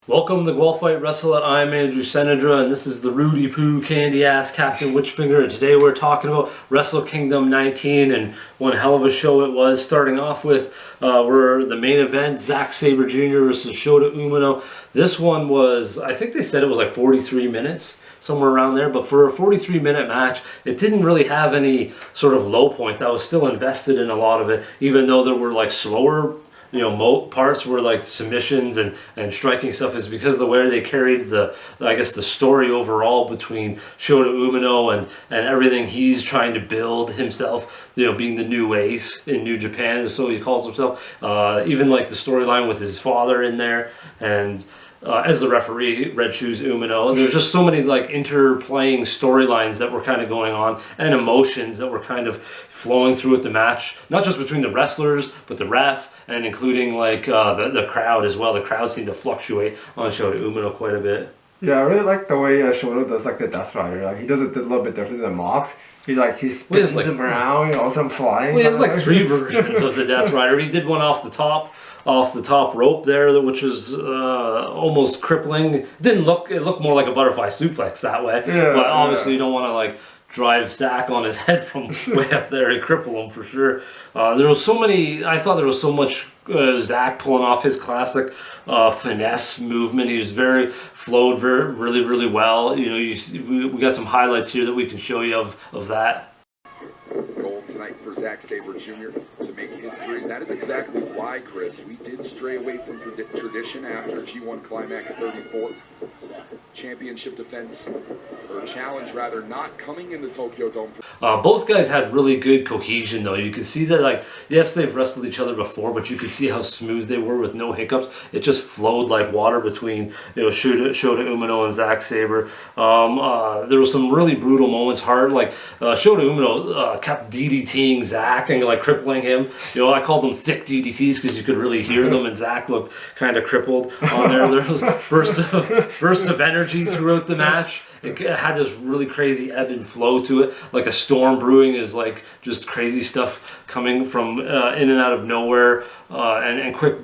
Welcome to Guelph Fight Wrestle. I'm Andrew Sennedra, and this is the Rudy Poo Candy Ass Captain Witchfinger. And today we're talking about Wrestle Kingdom 19, and one hell of a show it was. Starting off with the main event, Zack Sabre Jr. versus Shota Umino. This one was, I think they said it was like 43 minutes, somewhere around there. But for a 43-minute match, it didn't really have any sort of low points. I was still invested in a lot of it, even though there were like slower parts were like submissions and striking stuff, is because the way they carried the story overall between Shota Umino and everything he's trying to build himself, being the new ace in New Japan, so he calls himself, even like the storyline with his father in there, and as the referee, Red Shoes Umino. And there's just so many like interplaying storylines that were kind of going on, and emotions that were kind of flowing through at the match, not just between the wrestlers, but the ref, and including like the crowd as well. The crowd seemed to fluctuate on Shota Umino quite a bit. Yeah, I really like the way Shota does like the Death Rider. Like he does it a little bit different than Mox. He spins him around, some flying. Well, there's like three versions of the Death Rider. He did one off the top rope there, which was almost crippling. It looked more like a butterfly suplex that way. Yeah, but obviously you don't want to like drive Zack on his head from way up there and cripple him for sure. There was so many. I thought there was so much Zack pulling off his classic finesse movement. He was flowed really well. We got some highlights here that we can show you of that. Goal tonight for Zack Sabre Jr. to make history. That is exactly why, Chris, we did stray away from tradition after G1 Climax 34. Championship defense, or challenge rather, not coming in the Tokyo Dome. Both guys had really good cohesion though. You can see that, like, yes, they've wrestled each other before, but you can see how smooth they were with no hiccups. It just flowed like water between Shota Umino and Zack Sabre. There was some really brutal moments, like Shota Umino kept DDTing Zack and like crippling him. I called them thick DDTs because you could really hear them, and Zack looked kind of crippled on there. There was bursts of energy throughout the match. It had this really crazy ebb and flow to it, like a storm brewing. Is like just crazy stuff coming from in and out of nowhere, and quick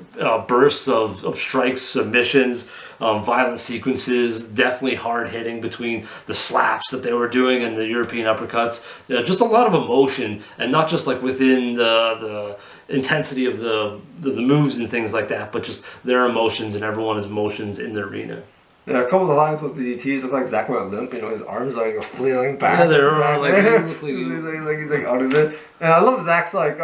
bursts of strikes, submissions, violent sequences, definitely hard hitting between the slaps that they were doing and the European uppercuts. Just a lot of emotion, and not just like within the intensity of the moves and things like that, but just their emotions and everyone's emotions in the arena. Yeah, a couple of times with the DDTs, looks like Zack went limp. His arms like flailing back. Yeah, they're like he's like out of it. And I love Zack's like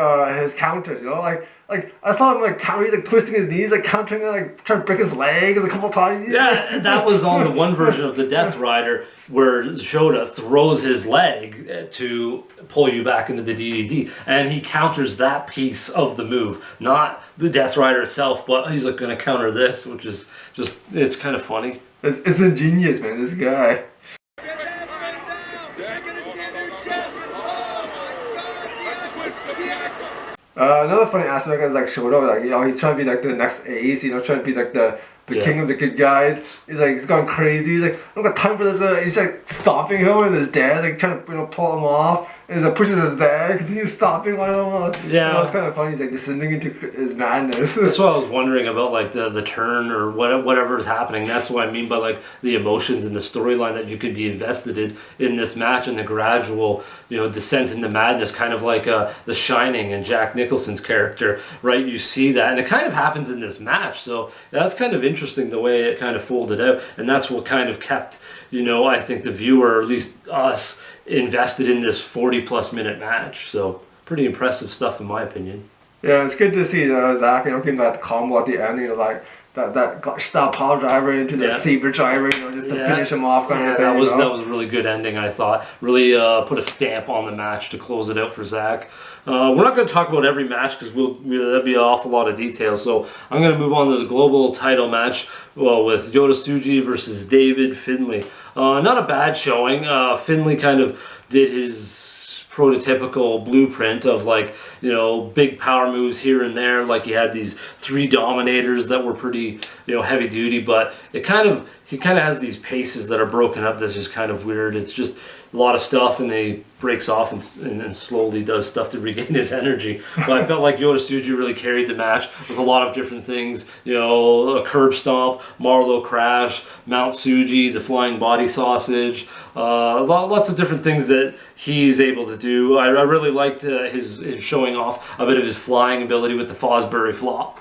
his counters. Like I saw him like twisting his knees, like countering, like trying to break his legs a couple times. Yeah, that was on the one version of the Death Rider where Shota throws his leg to pull you back into the DDT, and he counters that piece of the move, not the Death Rider itself, but he's like going to counter this, which is just, it's kind of funny. It's ingenious, man, this guy. Another funny aspect is like Shota, like he's trying to be like the next ace, trying to be like the king of the good guys. He's going crazy. He's like, I don't got time for this guy. He's like stomping him, and his dad's like trying to pull him off. And he's like pushes his dad, continues stomping him. Yeah, it's kind of funny. He's like descending into his madness. That's what I was wondering about, like the turn or whatever is happening. That's what I mean by like the emotions and the storyline that you could be invested in this match, and the gradual descent into madness, kind of like The Shining and Jack Nicholson's character, right? You see that, and it kind of happens in this match. So that's kind of interesting the way it kind of folded out, and that's what kind of kept I think the viewer, or at least us, invested in this 40+ minute match. So pretty impressive stuff in my opinion. Yeah, it's good to see Zack getting that combo at the end, like that style power driver into the Sabre driver, just to finish him off. That was a really good ending, I thought. Really put a stamp on the match to close it out for Zack. We're not going to talk about every match because that'd be an awful lot of details. So I'm going to move on to the global title match, with Yota Tsuji versus David Finlay. Not a bad showing. Finlay kind of did his prototypical blueprint of like big power moves here and there. Like he had these 3 dominators that were pretty heavy duty, but he kind of has these paces that are broken up. That's just kind of weird. It's just a lot of stuff, and then he breaks off and slowly does stuff to regain his energy. But I felt like Yota Tsuji really carried the match with a lot of different things. You know, a curb stomp, Marlow crash, Mount Tsuji, the flying body sausage. Lots of different things that he's able to do. I really liked his showing off a bit of his flying ability with the Fosbury flop.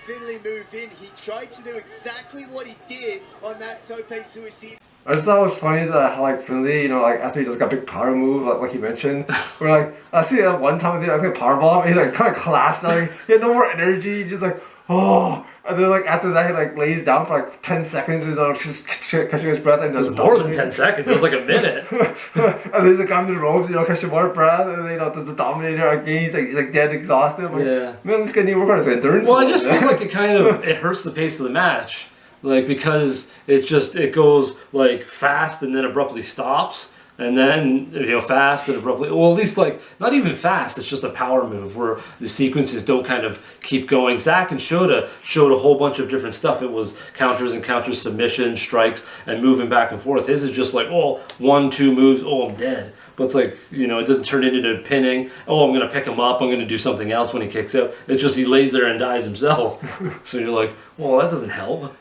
Finley move in, he tried to do exactly what he did on that Tope Suicide. I just thought it was funny that how like Finley, you know, like after he does like a big power move, like you mentioned, where like I see that one time he did like a power bomb, and he like kind of collapsed, like he had no more energy, just like oh, and then like after that he like lays down for like 10 seconds, you know, just catching his breath, and does it was more than 10 seconds. It was like a minute. And then he's like on the ropes, you know, catching more breath, and then, you know, does the Dominator again. He's like dead exhausted. I'm like, yeah, man, this guy need to work on his endurance. Well, I just feel like it kind of it hurts the pace of the match. Like, because it goes like fast and then abruptly stops, and then, you know, fast and abruptly, well, at least like not even fast, it's just a power move where the sequences don't kind of keep going. Zack and Shota showed a whole bunch of different stuff. It was counters and counters, submission, strikes, and moving back and forth. His is just like, oh, 1-2 moves, oh, I'm dead. But it's like, you know, it doesn't turn into pinning. Oh, I'm going to pick him up, I'm going to do something else when he kicks out. It's just he lays there and dies himself. So you're like, well, that doesn't help.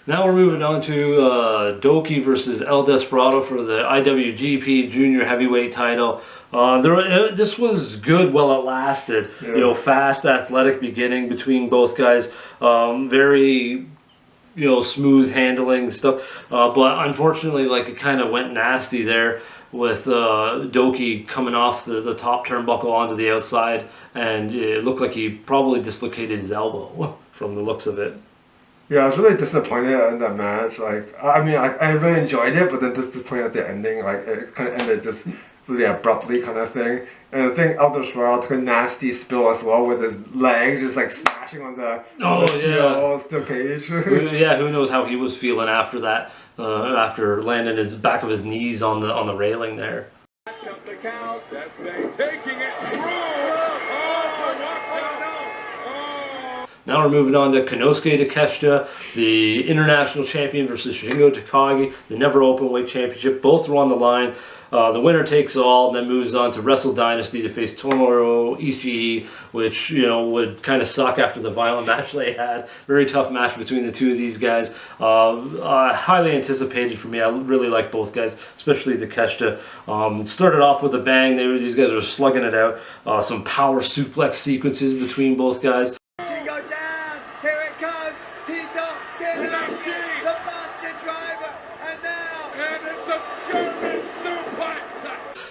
Now we're moving on to Doki versus El Desperado for the IWGP Junior Heavyweight title. This was good while it lasted. Yeah. You know, fast, athletic beginning between both guys. Very, you know, smooth handling stuff. But unfortunately, like, it kind of went nasty there with Doki coming off the top turnbuckle onto the outside, and it looked like he probably dislocated his elbow from the looks of it. Yeah, I was really disappointed in that match. Like, I mean, I really enjoyed it, but then just disappointed at the ending. Like, it kind of ended just really abruptly, kind of thing. And I think El Desperado took a nasty spill as well with his legs just like smashing on the steel cage. Yeah, who knows how he was feeling after that? After landing his back of his knees on the railing there. Up the count. Despe taking it through. Now we're moving on to Konosuke Takeshita, the international champion versus Shingo Takagi, the Never Openweight Championship. Both were on the line. The winner takes all, and then moves on to Wrestle Dynasty to face Tomohiro Ishii, which, you know, would kind of suck after the violent match they had. Very tough match between the two of these guys. Highly anticipated for me. I really like both guys, especially Takeshita. Started off with a bang. These guys are slugging it out. Some power suplex sequences between both guys.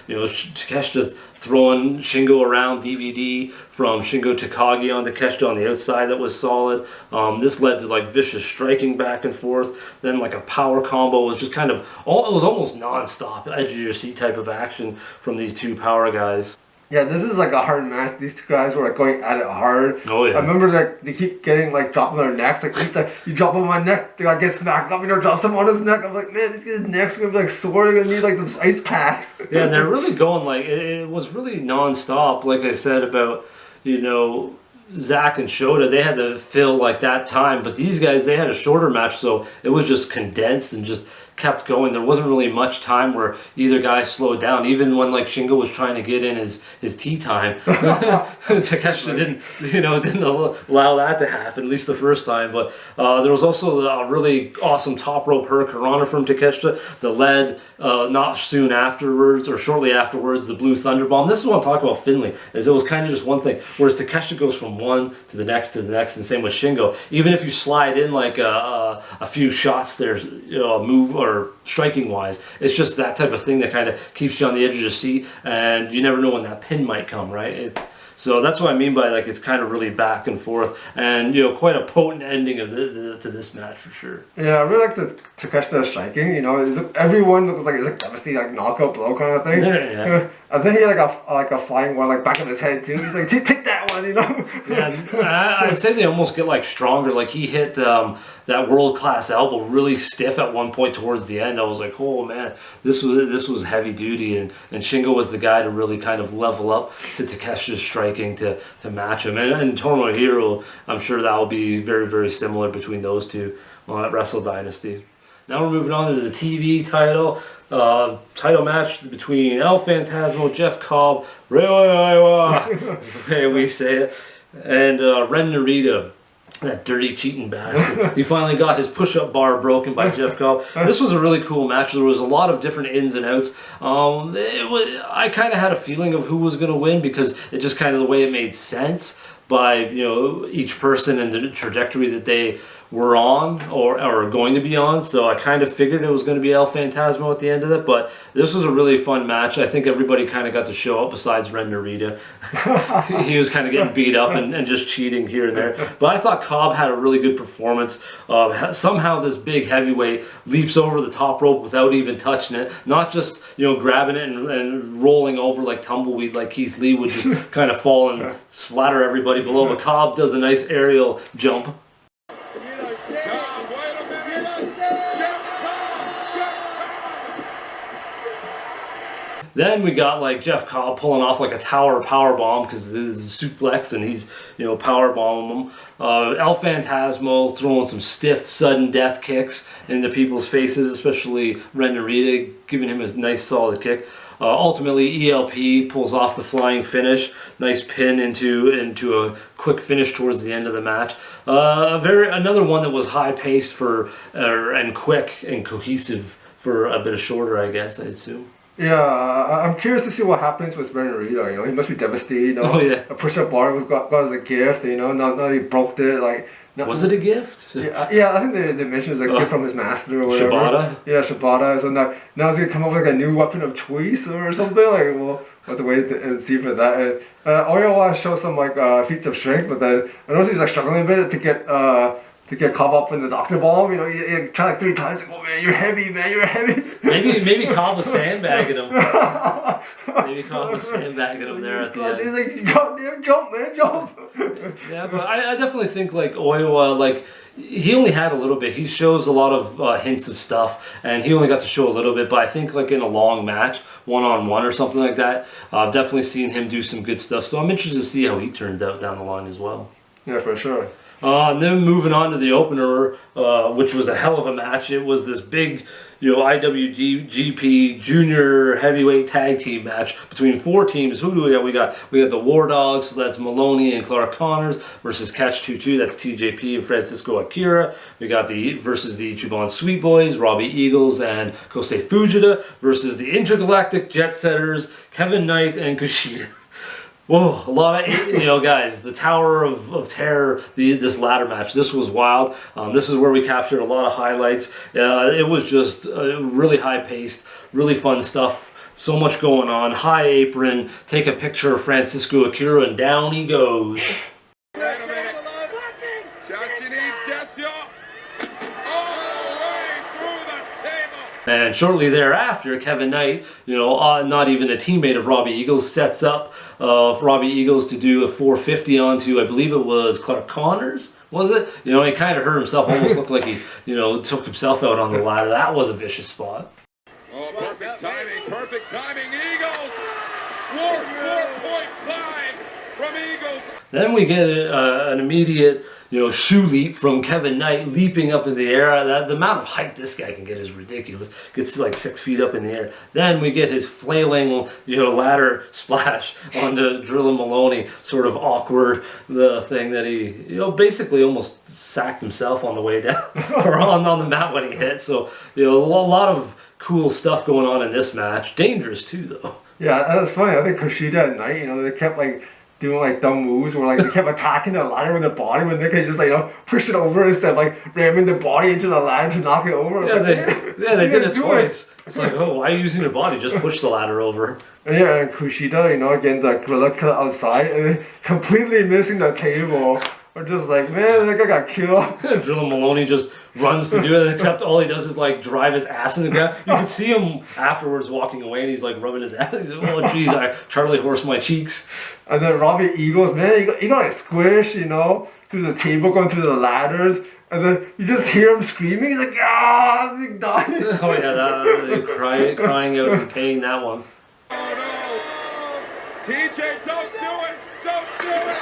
You know, Takeshita throwing Shingo around, DVD from Shingo Takagi on Takeshita on the outside that was solid. This led to like vicious striking back and forth. Then like a power combo was just kind of, it was almost non-stop, edge of your seat type of action from these two power guys. Yeah, this is like a hard match. These two guys were like going at it hard. Oh yeah. I remember like they keep getting like dropped on their necks. Like he's like, you drop on my neck, the guy gets smacked up, you know, drops him on his neck. I'm like, man, these guys' necks are gonna be like sore. They're gonna need like those ice packs. Yeah, and they're really going like it was really non-stop. Like I said about, you know, Zack and Shota, they had to fill like that time, but these guys, they had a shorter match, so it was just condensed and just kept going. There wasn't really much time where either guy slowed down. Even when like Shingo was trying to get in his tea time, Takeshita didn't allow that to happen, at least the first time. But there was also a really awesome top rope hurricanrana from Takeshita that led not soon afterwards or shortly afterwards the blue thunder bomb. This is what I'm talking about Finley, is it was kind of just one thing, whereas Takeshita goes from one to the next, and same with Shingo. Even if you slide in like a few shots there, you know, move or striking wise, it's just that type of thing that kind of keeps you on the edge of your seat, and you never know when that pin might come, right? So that's what I mean by like it's kind of really back and forth, and you know, quite a potent ending of to this match for sure. Yeah, I really like the Takeshita striking. You know, everyone looks like it's like devastating, like knockout blow kind of thing. Yeah. I think he had like a flying one like back in his head too. He's like, take that one, you know. Yeah, I'd say they almost get like stronger. Like he hit that world-class elbow really stiff at one point towards the end. I was like, oh man, this was heavy duty, and Shingo was the guy to really kind of level up to Takeshita's striking to match him. And Tomohiro, I'm sure that will be very, very similar between those two at Wrestle Dynasty. Now we're moving on to the TV title. Title match between El Phantasmo, Jeff Cobb, Ray is the way we say it, and Ren Narita. That dirty cheating bastard. He finally got his push-up bar broken by Jeff Cobb. This was a really cool match. There was a lot of different ins and outs. I kind of had a feeling of who was going to win because it just kind of the way it made sense by each person and the trajectory that they were on or going to be on. So I kind of figured it was going to be El Phantasmo at the end of it, but this was a really fun match. I think everybody kind of got to show up besides Ren Narita. He was kind of getting beat up and just cheating here and there. But I thought Cobb had a really good performance. Somehow this big heavyweight leaps over the top rope without even touching it. Not just grabbing it and rolling over like tumbleweed like Keith Lee would just kind of fall and splatter everybody below. But Cobb does a nice aerial jump. Then we got like Jeff Cobb pulling off like a tower power bomb because this is a suplex and he's power bombing them. El Phantasmo throwing some stiff sudden death kicks into people's faces, especially Ren Narita giving him a nice solid kick. Ultimately, ELP pulls off the flying finish, nice pin into a quick finish towards the end of the match. Another one that was high paced and quick and cohesive for a bit of shorter, I guess I'd assume. Yeah, I'm curious to see what happens with Ren Narita. He must be devastated. Oh yeah. A push-up bar got as a gift. Now he broke it. Like. Was it a gift? Yeah, I think they mentioned it's a gift from his master or whatever. Shibata? Yeah, Shibata. So now he's gonna come up with like a new weapon of choice or something. Like, we'll have to wait and see for that. Oiwa showed some like feats of strength, but then I noticed he's like struggling a bit to get Cobb up in the doctor bomb. He tried like 3 times. Like, oh man, you're heavy, man, you're heavy. Maybe Cobb was sandbagging him. Maybe Cobb was sandbagging him there at the end. He's like, goddamn, jump, man, jump. Yeah, but I definitely think like Oiwa, like he only had a little bit. He shows a lot of hints of stuff, and he only got to show a little bit. But I think like in a long match, 1-on-1 or something like that, I've definitely seen him do some good stuff. So I'm interested to see how he turns out down the line as well. Yeah, for sure. And then moving on to the opener, which was a hell of a match. It was this big, IWGP Junior Heavyweight Tag Team match between 4 teams. Who do we got? We got the War Dogs, so that's Maloney and Clark Connors, versus Catch 22, that's TJP and Francisco Akira. We got versus the Ichiban Sweet Boys, Robbie Eagles and Kosei Fujita, versus the Intergalactic Jet Setters, Kevin Knight and Kushida. Whoa, a lot of, guys, the Tower of Terror, this ladder match, this was wild. This is where we captured a lot of highlights. It was just really high-paced, really fun stuff. So much going on. High apron, take a picture of Francisco Akira, and down he goes. And shortly thereafter, Kevin Knight, not even a teammate of Robbie Eagles, sets up Robbie Eagles to do a 450 onto, I believe it was Clark Connors, was it? He kind of hurt himself, almost looked like he, took himself out on the ladder. That was a vicious spot. Oh, perfect timing, Eagles! 4.5 from Eagles. Then we get an immediate, shoe leap from Kevin Knight, leaping up in the air. The amount of height this guy can get is ridiculous. Gets like 6 feet up in the air. Then we get his flailing, ladder splash onto Drillin' Maloney. Sort of awkward, the thing that he, basically almost sacked himself on the way down, or on the mat when he hit. So, a lot of cool stuff going on in this match. Dangerous too, though. Yeah, that's funny. I think Kushida and Knight, they kept like doing like dumb moves where like they kept attacking the ladder with their body when they could just push it over instead of like ramming the body into the ladder to knock it over. Yeah, they did it twice. It's like, oh, why are you using your body? Just push the ladder over. Yeah, and Kushida, again, the gorilla cut outside and completely missing the table. We're just like, man, that guy got killed. Drillin' Maloney just runs to do it, except all he does is like drive his ass in the ground. You can see him afterwards walking away, and he's like rubbing his ass. He's like, oh, jeez, I Charlie horse my cheeks. And then Robbie Eagles, man, he got like squished, through the table, going through the ladders. And then you just hear him screaming. He's like, ah, I'm dying. Oh yeah, crying out in pain, that one. Oh no, TJ, don't do it, don't do it.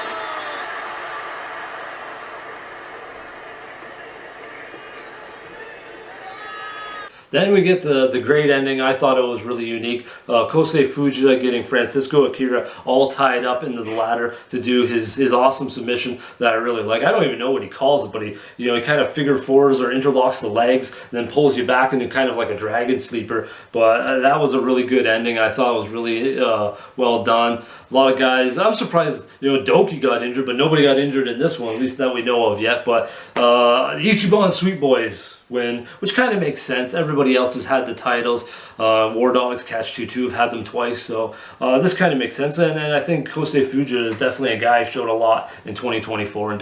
Then we get the great ending. I thought it was really unique. Kosei Fujita getting Francisco Akira all tied up into the ladder to do his awesome submission that I really like. I don't even know what he calls it, but he kind of figure fours or interlocks the legs and then pulls you back into kind of like a dragon sleeper. But that was a really good ending. I thought it was really well done. A lot of guys. I'm surprised Doki got injured, but nobody got injured in this one, at least that we know of yet. But Ichiban Sweet Boys win, which kind of makes sense. Everybody else has had the titles. War Dogs, Catch 22 have had them twice, so this kind of makes sense. And I think Kosei Fujita is definitely a guy who showed a lot in 2024 and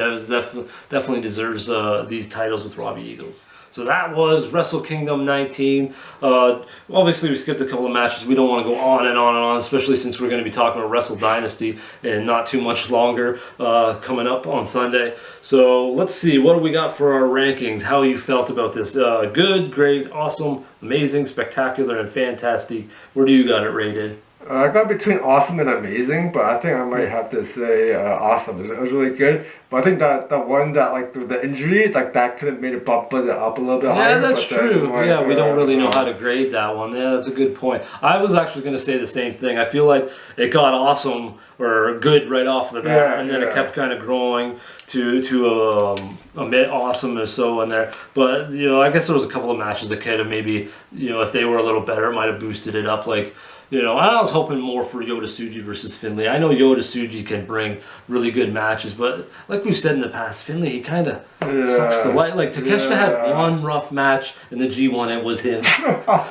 definitely deserves these titles with Robbie Eagles. So that was Wrestle Kingdom 19. Obviously, we skipped a couple of matches. We don't want to go on and on and on, especially since we're going to be talking about Wrestle Dynasty and not too much longer coming up on Sunday. So let's see, what do we got for our rankings? How you felt about this? Good, great, awesome, amazing, spectacular, and fantastic. Where do you got it rated? I got between awesome and amazing, but I think I might have to say awesome. It was really good, but I think that the one that like the injury, like that could have made it bump it up a little bit higher. Yeah, that's true. Yeah, we don't really know how to grade that one. Yeah, that's a good point. I was actually going to say the same thing. I feel like it got awesome or good right off the bat, and then it kept kind of growing to a mid awesome or so in there. But I guess there was a couple of matches that could have maybe if they were a little better, it might have boosted it up. Like. I was hoping more for Yota Tsuji versus Finlay. I know Yota Tsuji can bring really good matches, but like we've said in the past, Finlay, he kind of sucks the light. Like Takeshita had one rough match in the G1, it was him.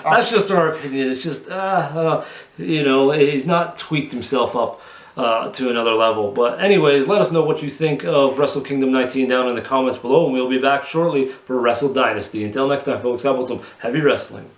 That's just our opinion. It's just, he's not tweaked himself up to another level. But anyways, let us know what you think of Wrestle Kingdom 19 down in the comments below, and we'll be back shortly for Wrestle Dynasty. Until next time, folks, how about some heavy wrestling?